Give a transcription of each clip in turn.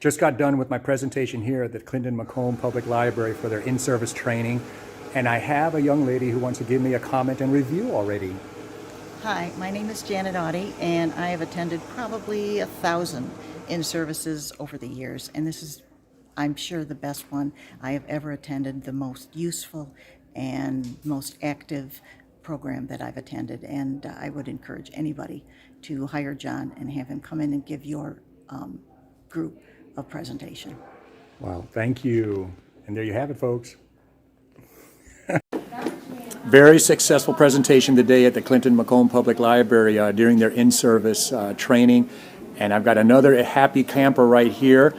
Just got done with my presentation here at the Clinton-Macomb Public Library for their in-service training, and I have a young lady who wants to give me a comment and review already. Hi, my name is Janet Audie, and I have attended probably 1,000 in-services over the years, and this is, I'm sure, the best one I have ever attended, the most useful and most active program that I've attended, and I would encourage anybody to hire John and have him come in and give your group a presentation. Wow, thank you. And there you have it, folks. Very successful presentation today at the Clinton-Macomb Public Library during their in-service training. And I've got another happy camper right here.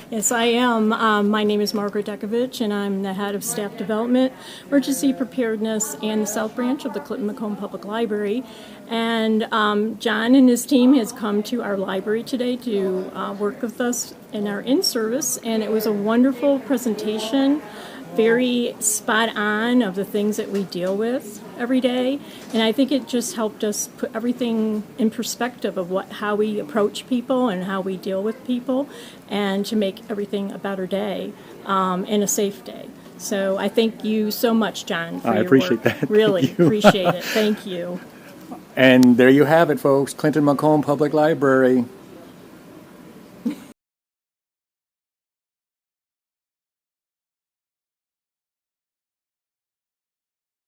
Yes, I am. My name is Margaret Dekovich, and I'm the head of staff development, emergency preparedness, and the South Branch of the Clinton-Macomb Public Library. And John and his team has come to our library today to work with us in our in-service, and it was a wonderful presentation, very spot on of the things that we deal with every day, and I think it just helped us put everything in perspective of how we approach people and how we deal with people, and to make everything a better day and a safe day. So I thank you so much, John, for I your appreciate work. that. Really appreciate it. Thank you. And there you have it, folks. Clinton-Macomb Public Library.